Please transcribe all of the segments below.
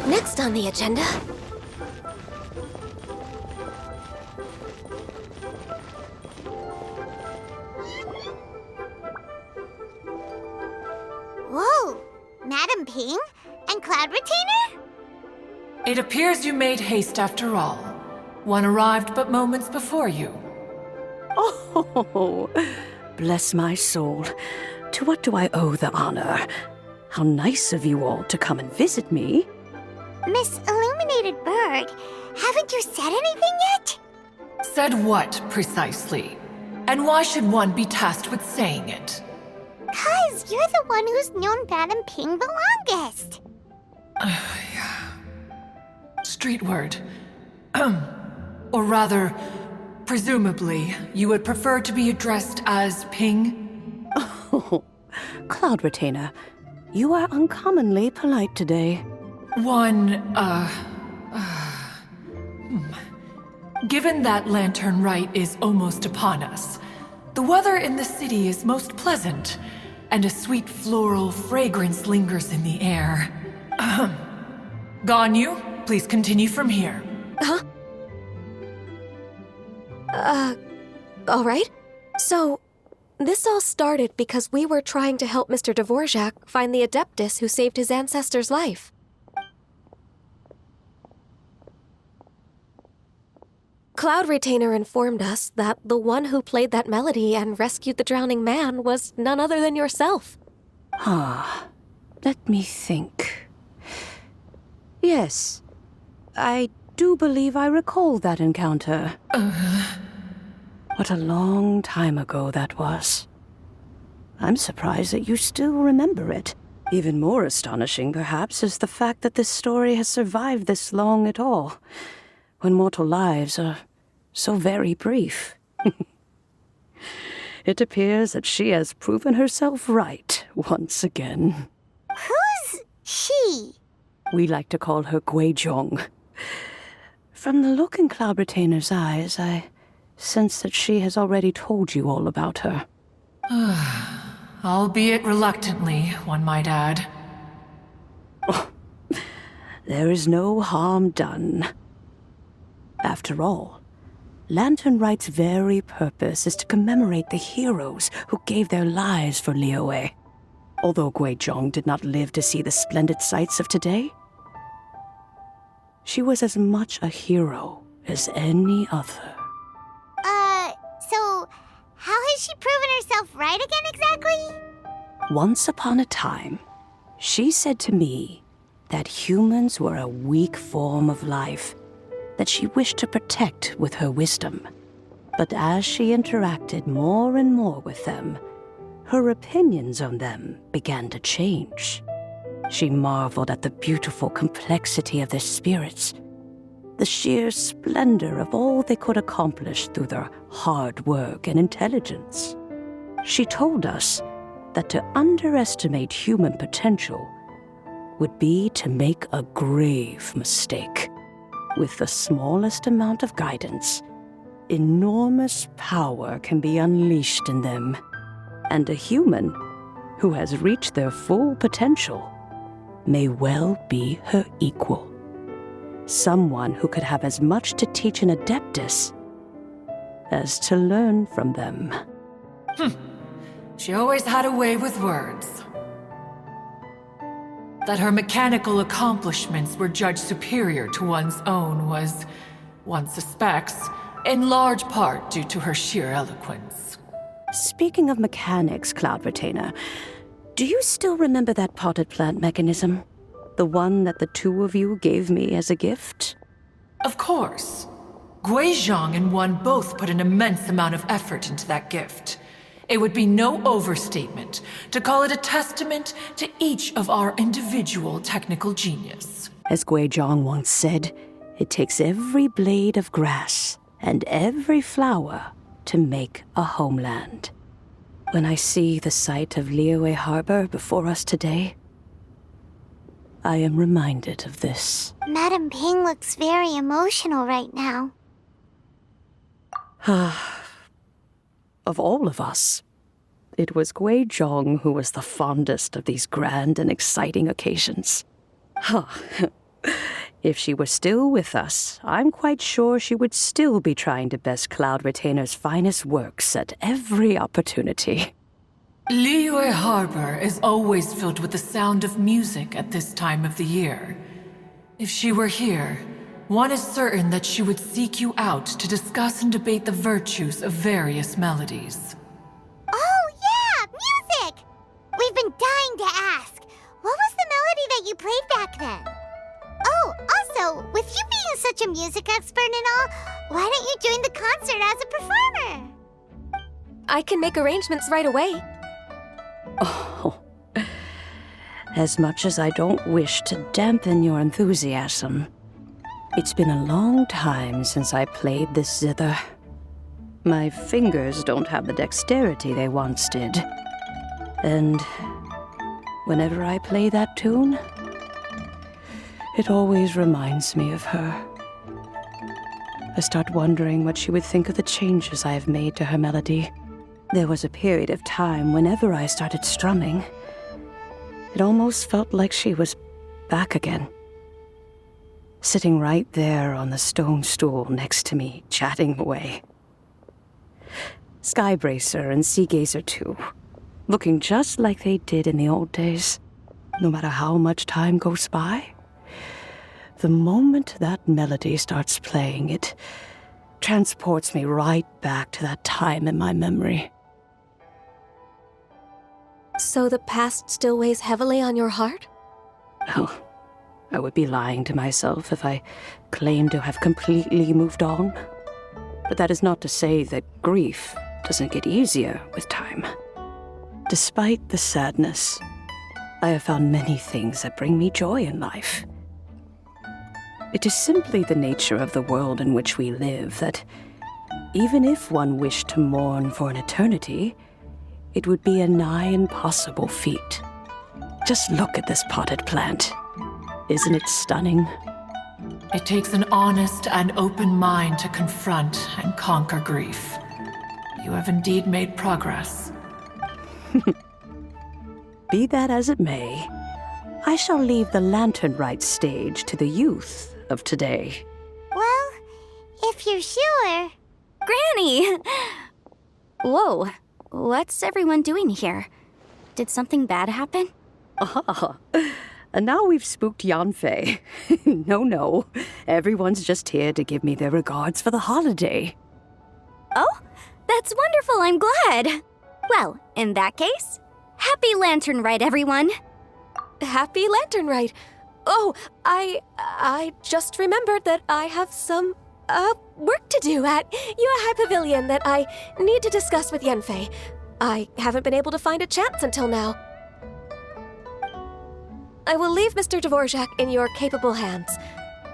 Next on the agenda... Whoa! Madam Ping? And Cloud Retainer? It appears you made haste after all. One arrived but moments before you. Oh, bless my soul. To what do I owe the honor? How nice of you all to come and visit me. Miss Illuminated Bird, haven't you said anything yet? Said what, precisely? And why should one be tasked with saying it? 'Cause you're the one who's known Madam Ping the longest. Street word. Or rather, presumably, you would prefer to be addressed as Ping? Oh, Cloud Retainer, you are uncommonly polite today. Given that Lantern Rite is almost upon us, the weather in the city is most pleasant, and a sweet floral fragrance lingers in the air. Ganyu, please continue from here. Huh? All right. So, this all started because we were trying to help Mr. Dvorak find the Adeptus who saved his ancestor's life. Cloud Retainer informed us that the one who played that melody and rescued the drowning man was none other than yourself. Let me think. Yes, I do believe I recall that encounter. What a long time ago that was. I'm surprised that you still remember it. Even more astonishing, perhaps, is the fact that this story has survived this long at all, when mortal lives are so very brief. It appears that she has proven herself right once again. Who's she? We like to call her Guizhong. From the look in Cloud Retainer's eyes, I sense that she has already told you all about her. Albeit reluctantly, one might add. There is no harm done. After all, Lantern Rite's very purpose is to commemorate the heroes who gave their lives for Liyue. Although Guizhong did not live to see the splendid sights of today, she was as much a hero as any other. So how has she proven herself right again exactly? Once upon a time, she said to me that humans were a weak form of life that she wished to protect with her wisdom. But as she interacted more and more with them, her opinions on them began to change. She marveled at the beautiful complexity of their spirits, the sheer splendor of all they could accomplish through their hard work and intelligence. She told us that to underestimate human potential would be to make a grave mistake. With the smallest amount of guidance, enormous power can be unleashed in them. And a human who has reached their full potential may well be her equal. Someone who could have as much to teach an Adeptus as to learn from them. She always had a way with words. That her mechanical accomplishments were judged superior to one's own was, one suspects, in large part due to her sheer eloquence. Speaking of mechanics, Cloud Retainer, do you still remember that potted plant mechanism? The one that the two of you gave me as a gift? Of course. Guizhong and one both put an immense amount of effort into that gift. It would be no overstatement to call it a testament to each of our individual technical genius. As Guizhong once said, It takes every blade of grass and every flower to make a homeland. When I see the sight of Liyue Harbor before us today, I am reminded of this. Madam Ping looks very emotional right now. Of all of us, it was Gui Zhong who was the fondest of these grand and exciting occasions. If she were still with us, I'm quite sure she would still be trying to best Cloud Retainer's finest works at every opportunity. Liyue Harbor is always filled with the sound of music at this time of the year. If she were here, one is certain that she would seek you out to discuss and debate the virtues of various melodies. Oh, yeah! Music! We've been dying to ask. What was the melody that you played back then? Oh, also, with you being such a music expert and all, why don't you join the concert as a performer? I can make arrangements right away. Oh, as much as I don't wish to dampen your enthusiasm, it's been a long time since I played this zither. My fingers don't have the dexterity they once did. And whenever I play that tune, it always reminds me of her. I start wondering what she would think of the changes I have made to her melody. There was a period of time whenever I started strumming, it almost felt like she was back again. Sitting right there on the stone stool next to me, chatting away. Skybracer and Seagazer too, looking just like they did in the old days. No matter how much time goes by, the moment that melody starts playing, it transports me right back to that time in my memory. So the past still weighs heavily on your heart? Oh, I would be lying to myself if I claimed to have completely moved on. But that is not to say that grief doesn't get easier with time. Despite the sadness, I have found many things that bring me joy in life. It is simply the nature of the world in which we live that, even if one wished to mourn for an eternity, it would be a nigh impossible feat. Just look at this potted plant. Isn't it stunning? It takes an honest and open mind to confront and conquer grief. You have indeed made progress. Be that as it may, I shall leave the Lantern Rite stage to the youth of today. Well, if you're sure. Granny! Whoa, what's everyone doing here? Did something bad happen? Ah, and now we've spooked Yanfei. No, everyone's just here to give me their regards for the holiday. Oh, that's wonderful, I'm glad. Well, in that case, happy Lantern Rite, everyone. Happy Lantern Rite. Oh, I just remembered that I have some, work to do at Yuehai Pavilion that I need to discuss with Yanfei. I haven't been able to find a chance until now. I will leave Mr. Dvorak in your capable hands.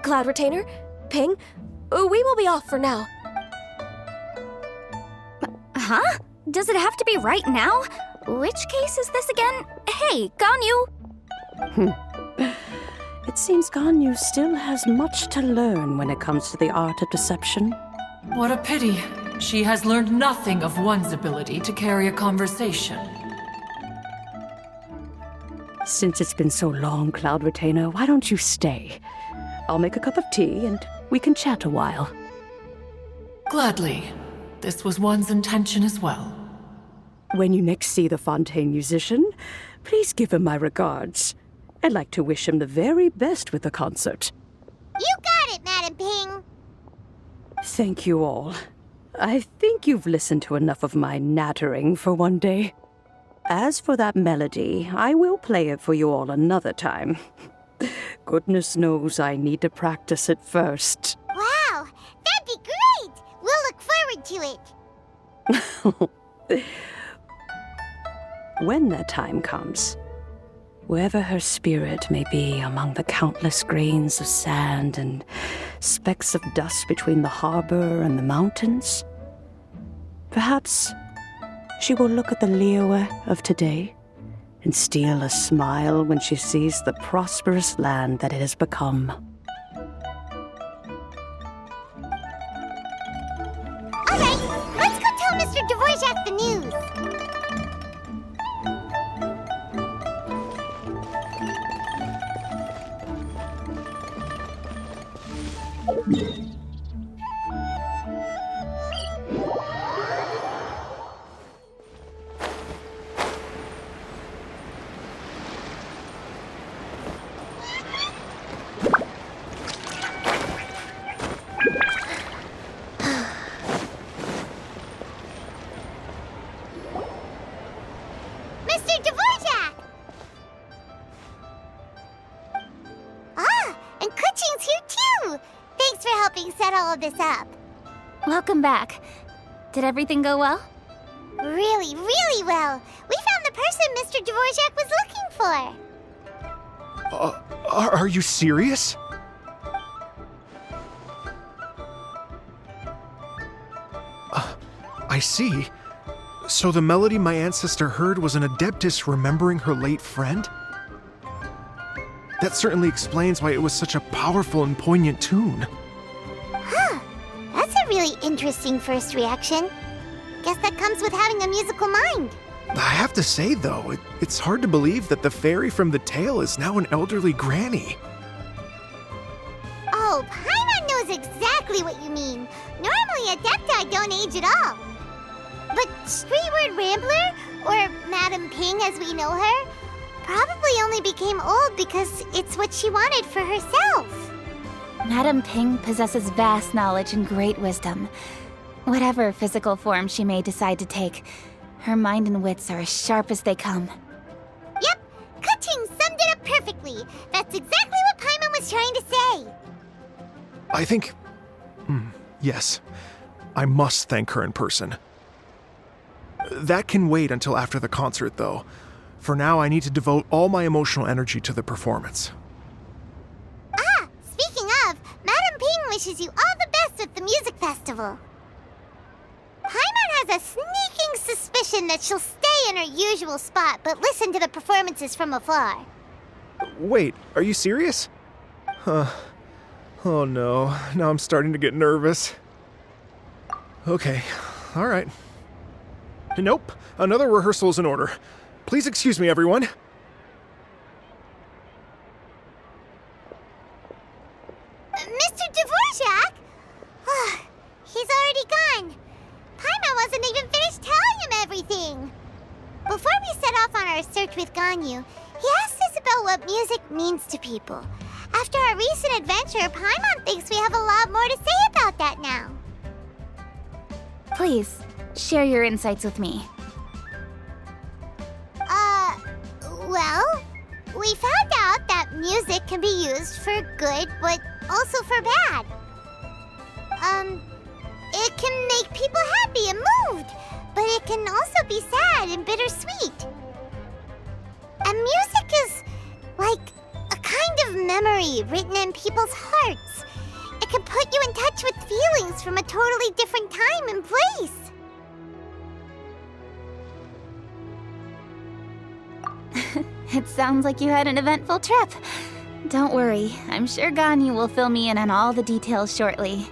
Cloud Retainer, Ping, we will be off for now. Huh? Does it have to be right now? Which case is this again? Hey, Ganyu! It seems Ganyu still has much to learn when it comes to the art of deception. What a pity. She has learned nothing of one's ability to carry a conversation. Since it's been so long, Cloud Retainer, why don't you stay? I'll make a cup of tea and we can chat a while. Gladly. This was one's intention as well. When you next see the Fontaine musician, please give him my regards. I'd like to wish him the very best with the concert. You got it, Madam Ping. Thank you all. I think you've listened to enough of my nattering for one day. As for that melody, I will play it for you all another time. Goodness knows I need to practice it first. Wow, that'd be great. We'll look forward to it. When that time comes, wherever her spirit may be among the countless grains of sand and specks of dust between the harbor and the mountains. Perhaps she will look at the Liyue of today and steal a smile when she sees the prosperous land that it has become. All right, let's go tell Mr. Dvorak the news. Mr. Dvorak! Ah, and Kuchin's here too! Thanks for helping set all of this up. Welcome back. Did everything go well? Really, really well. We found the person Mr. Dvorak was looking for. Are you serious? I see. So the melody my ancestor heard was an adeptus remembering her late friend? That certainly explains why it was such a powerful and poignant tune. Huh. That's a really interesting first reaction. Guess that comes with having a musical mind. I have to say, though, it's hard to believe that the fairy from the tale is now an elderly granny. Oh, Paimon knows exactly what you mean. Normally, Adepti don't age at all. But Streetward Rambler, or Madam Ping as we know her, probably only became old because it's what she wanted for herself. Madame Ping possesses vast knowledge and great wisdom. Whatever physical form she may decide to take, her mind and wits are as sharp as they come. Yep, Kuching summed it up perfectly. That's exactly what Paimon was trying to say. I think... yes. I must thank her in person. That can wait until after the concert, though. For now, I need to devote all my emotional energy to the performance. Ah, speaking of, Madam Ping wishes you all the best at the music festival. Paimon has a sneaking suspicion that she'll stay in her usual spot, but listen to the performances from afar. Wait, are you serious? Oh no, now I'm starting to get nervous. Okay, alright. Nope, another rehearsal is in order. Please excuse me, everyone. Mr. Dvorak? He's already gone. Paimon wasn't even finished telling him everything. Before we set off on our search with Ganyu, he asked us about what music means to people. After our recent adventure, Paimon thinks we have a lot more to say about that now. Please, share your insights with me. Well, we found out that music can be used for good, but also for bad. It can make people happy and moved, but it can also be sad and bittersweet. And music is like a kind of memory written in people's hearts. It can put you in touch with feelings from a totally different time and place. It sounds like you had an eventful trip. Don't worry, I'm sure Ganyu will fill me in on all the details shortly.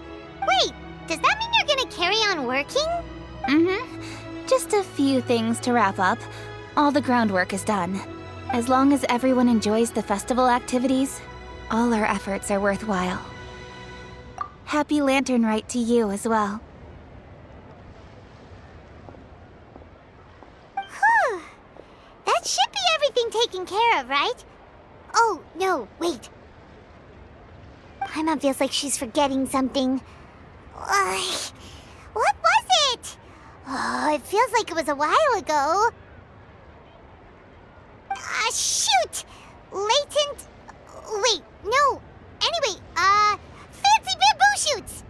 Wait, does that mean you're gonna carry on working? Just a few things to wrap up. All the groundwork is done. As long as everyone enjoys the festival activities, all our efforts are worthwhile. Happy Lantern Rite to you as well. Whew. That should be everything taken care of, right? Oh, no, wait. Paimon feels like she's forgetting something. What was it? Oh, it feels like it was a while ago. Shoot! Latent... Wait, no. Anyway, fancy bamboo shoots!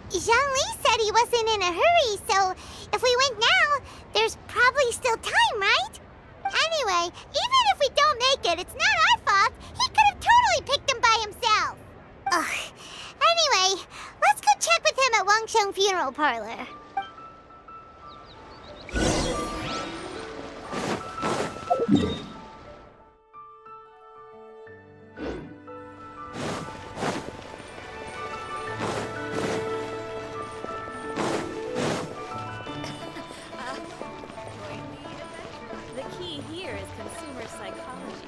Zhang-Li said he wasn't in a hurry, so if we went now, there's probably still time, right? Anyway, even if we don't make it, it's not our fault. He could have totally picked them funeral parlor. The key here is consumer psychology.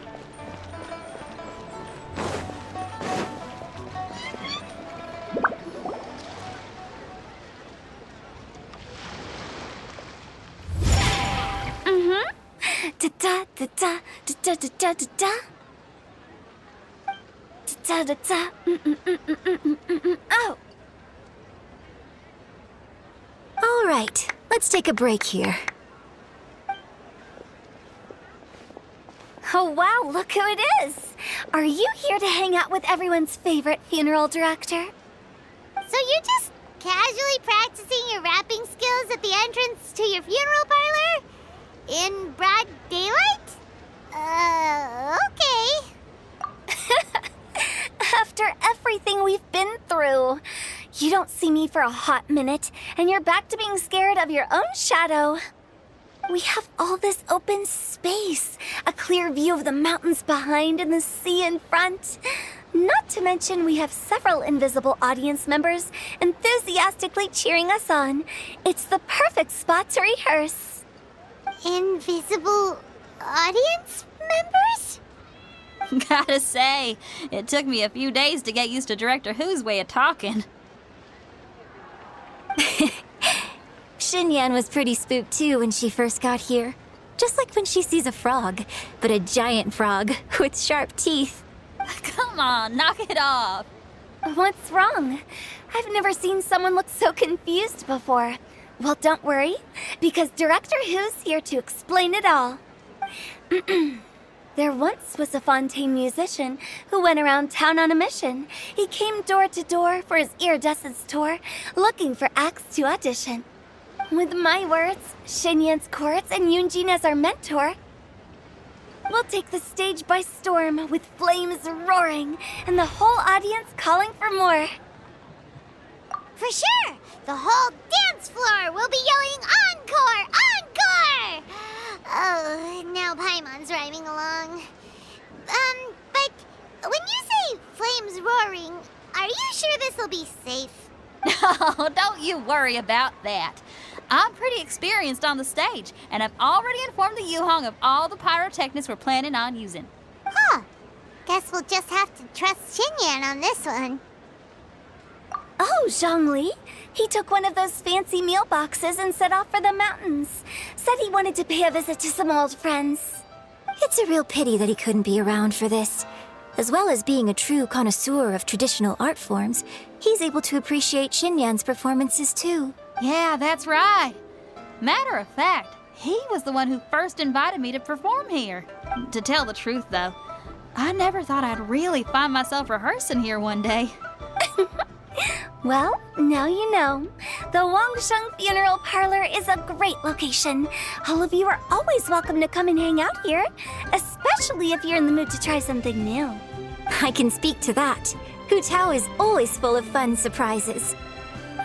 Da da da da da da da da da. Da da da. Oh. All right, let's take a break here. Oh wow, look who it is! Are you here to hang out with everyone's favorite funeral director? So you're just casually practicing your rapping skills at the entrance to your funeral parlor? In broad daylight? Okay. After everything we've been through, you don't see me for a hot minute, and you're back to being scared of your own shadow. We have all this open space, a clear view of the mountains behind and the sea in front. Not to mention we have several invisible audience members enthusiastically cheering us on. It's the perfect spot to rehearse. Invisible audience members? Gotta say, it took me a few days to get used to Director Who's way of talking. Xinyan was pretty spooked too when she first got here. Just like when she sees a frog, but a giant frog with sharp teeth. Come on, knock it off. What's wrong? I've never seen someone look so confused before. Well, don't worry, because Director Who's here to explain it all. There once was a Fontaine musician who went around town on a mission. He came door to door for his iridescence tour, looking for acts to audition. With my words, Xinyan's chorus, and Yunjin as our mentor, we'll take the stage by storm with flames roaring and the whole audience calling for more. For sure! The whole dance floor will be yelling encore! Encore! Oh, now Paimon's rhyming along. But when you say flames roaring, are you sure this will be safe? Oh, don't you worry about that. I'm pretty experienced on the stage, and I've already informed the Yuhong of all the pyrotechnics we're planning on using. Huh. Guess we'll just have to trust Xinyan on this one. Oh, Zhongli. He took one of those fancy meal boxes and set off for the mountains. Said he wanted to pay a visit to some old friends. It's a real pity that he couldn't be around for this. As well as being a true connoisseur of traditional art forms, he's able to appreciate Xinyan's performances too. Yeah, that's right. Matter of fact, he was the one who first invited me to perform here. To tell the truth, though, I never thought I'd really find myself rehearsing here one day. Well, now you know. The Wangsheng Funeral Parlor is a great location. All of you are always welcome to come and hang out here, especially if you're in the mood to try something new. I can speak to that. Hu Tao is always full of fun surprises.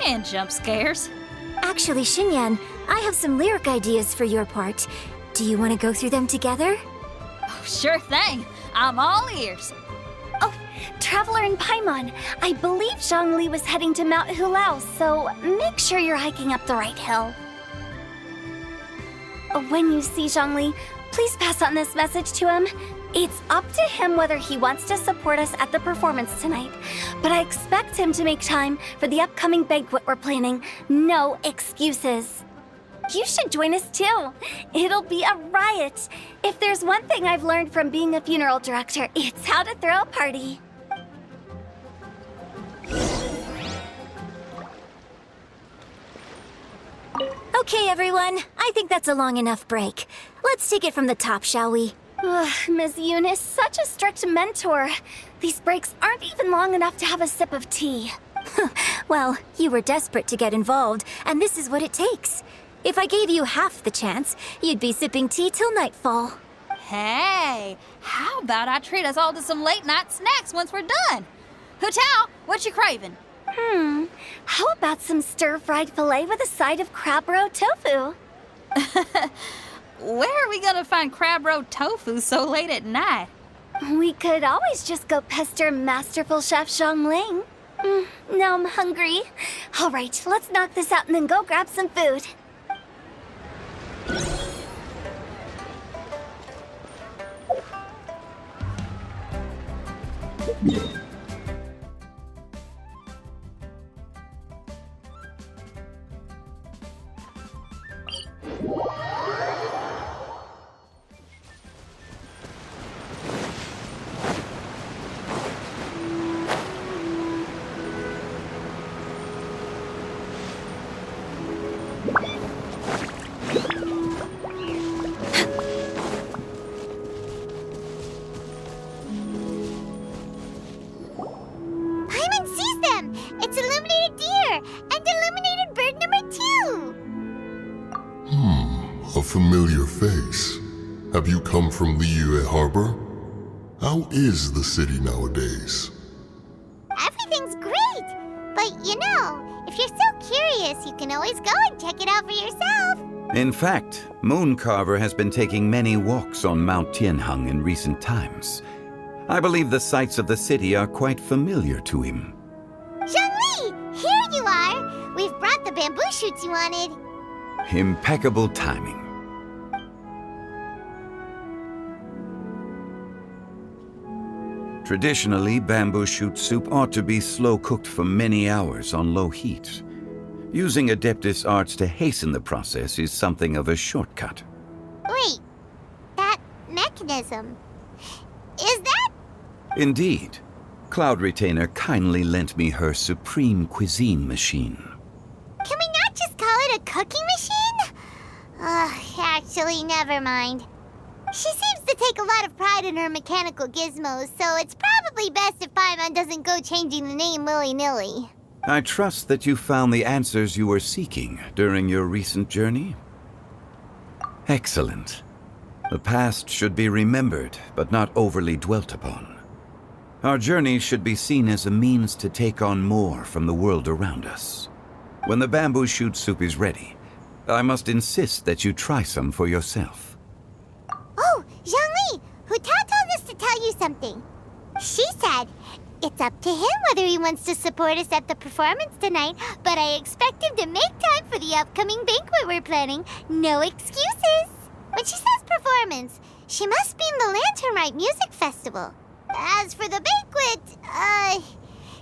And jump scares. Actually, Xinyan, I have some lyric ideas for your part. Do you want to go through them together? Oh, sure thing. I'm all ears. Oh, Traveler and Paimon, I believe Zhongli was heading to Mount Hulao, so make sure you're hiking up the right hill. When you see Zhongli, please pass on this message to him. It's up to him whether he wants to support us at the performance tonight, but I expect him to make time for the upcoming banquet we're planning. No excuses. You should join us too. It'll be a riot. If there's one thing I've learned from being a funeral director, it's how to throw a party. Okay, everyone. I think that's a long enough break. Let's take it from the top, shall we? Ms. Yoon is such a strict mentor. These breaks aren't even long enough to have a sip of tea. Well, you were desperate to get involved, and this is what it takes. If I gave you half the chance, you'd be sipping tea till nightfall. Hey, how about I treat us all to some late night snacks once we're done? Hu Tao, what you craving? How about some stir-fried filet with a side of crab roe tofu? Where are we gonna find crab roe tofu so late at night? We could always just go pester masterful chef Zhongling. Now I'm hungry. All right, let's knock this out and then go grab some food. Paimon sees them! It's illuminated deer and illuminated bird number 2! A familiar face. Have you come from Liyue Harbor? How is the city nowadays? Everything's great! But if you're so curious, you can always go and check it out for yourself. In fact, Mooncarver has been taking many walks on Mount Tianheng in recent times. I believe the sights of the city are quite familiar to him. Zhongli! Here you are! We've brought the bamboo shoots you wanted. Impeccable timing. Traditionally, bamboo shoot soup ought to be slow-cooked for many hours on low heat. Using Adeptus arts to hasten the process is something of a shortcut. Wait, that mechanism... is that... Indeed. Cloud Retainer kindly lent me her supreme cuisine machine. Can we not just call it a cooking machine? Actually, never mind. She seems to take a lot of pride in her mechanical gizmos, so it's probably best if Paimon doesn't go changing the name willy-nilly. I trust that you found the answers you were seeking during your recent journey? Excellent. The past should be remembered, but not overly dwelt upon. Our journey should be seen as a means to take on more from the world around us. When the bamboo shoot soup is ready, I must insist that you try some for yourself. Oh, Zhongli! Huta told us to tell you something. She said, it's up to him whether he wants to support us at the performance tonight, but I expect him to make time for the upcoming banquet we're planning. No excuses! When she says performance, she must mean the Lantern Rite Music Festival. As for the banquet,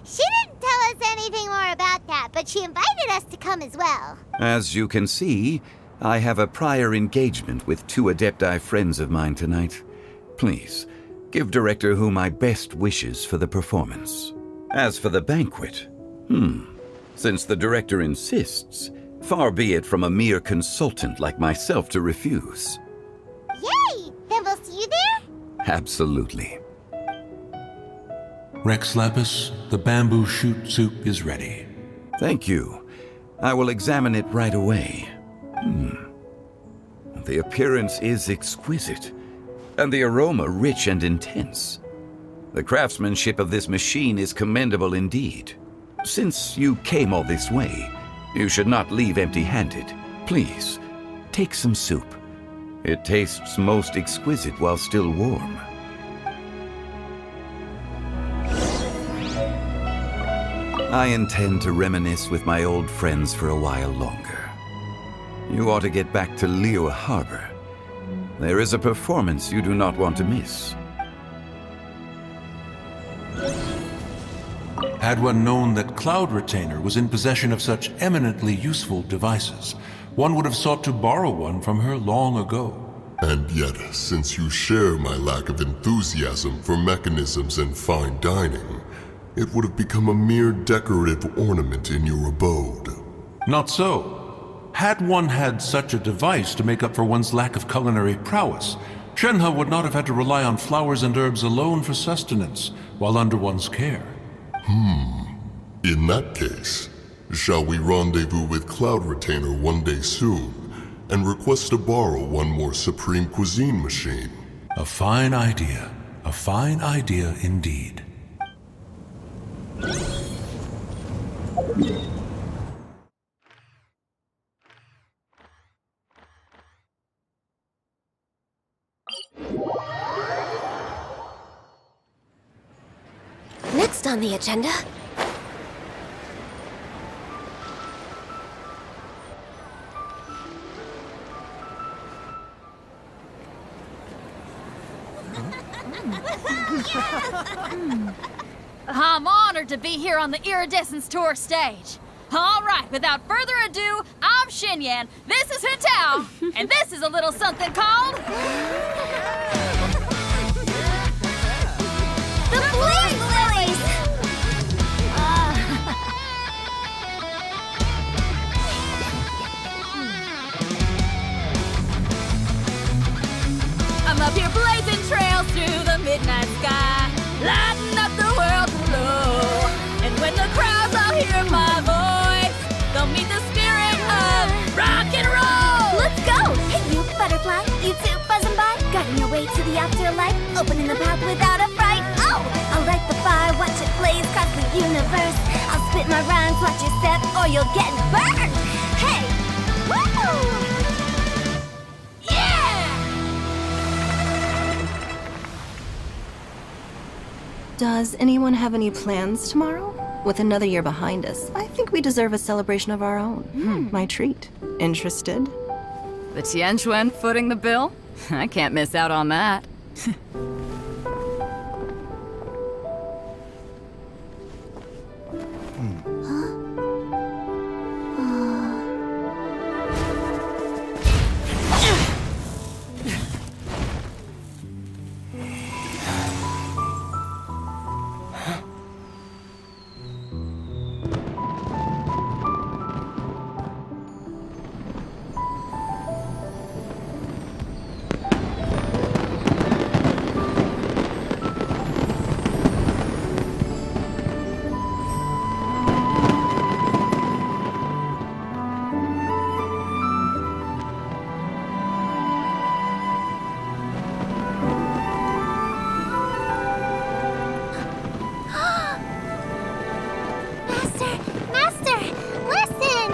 she didn't tell us anything more about that, but she invited us to come as well. As you can see, I have a prior engagement with 2 Adepti friends of mine tonight. Please, give Director Hu my best wishes for the performance. As for the banquet, since the Director insists, far be it from a mere consultant like myself to refuse. Yay! Then we'll see you there? Absolutely. Rex Lapis, the bamboo shoot soup is ready. Thank you. I will examine it right away. The appearance is exquisite, and the aroma rich and intense. The craftsmanship of this machine is commendable indeed. Since you came all this way, you should not leave empty-handed. Please, take some soup. It tastes most exquisite while still warm. I intend to reminisce with my old friends for a while longer. You ought to get back to Liyue Harbor. There is a performance you do not want to miss. Had one known that Cloud Retainer was in possession of such eminently useful devices, one would have sought to borrow one from her long ago. And yet, since you share my lack of enthusiasm for mechanisms and fine dining, it would have become a mere decorative ornament in your abode. Not so. Had one had such a device to make up for one's lack of culinary prowess, Shenhe would not have had to rely on flowers and herbs alone for sustenance while under one's care. In that case, shall we rendezvous with Cloud Retainer one day soon and request to borrow one more Supreme Cuisine machine? A fine idea. A fine idea indeed. Next on the agenda. I'm honored to be here on the Iridescence Tour stage. All right, without further ado, I'm Xinyan, this is Hintao, and this is a little something called... The Flame Lilies! I'm up here blazing trails through the midnight sky, lighting up the world below. And when the crowds all hear my voice, they'll meet the spirit of rock and roll. Let's go! Hey, you butterfly, you two buzzing by, guiding your way to the afterlife, opening the path without a fright. Oh, I'll light the fire, watch it blaze across the universe. I'll spit my rhymes, watch you step, or you'll get burned. Hey, woo! Does anyone have any plans tomorrow? With another year behind us, I think we deserve a celebration of our own. My treat. Interested? The Tianquan footing the bill? I can't miss out on that. Master, listen!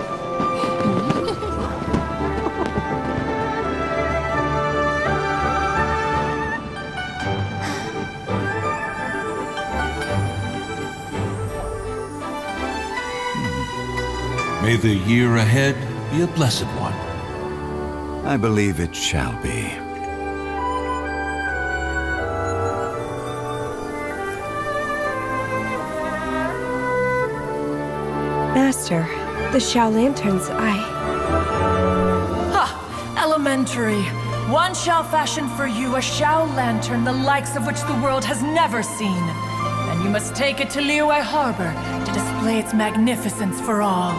May the year ahead be a blessed one. I believe it shall be. Master, the Xiao Lanterns, Elementary. One shall fashion for you a Xiao lantern, the likes of which the world has never seen. And you must take it to Liyue Harbor to display its magnificence for all.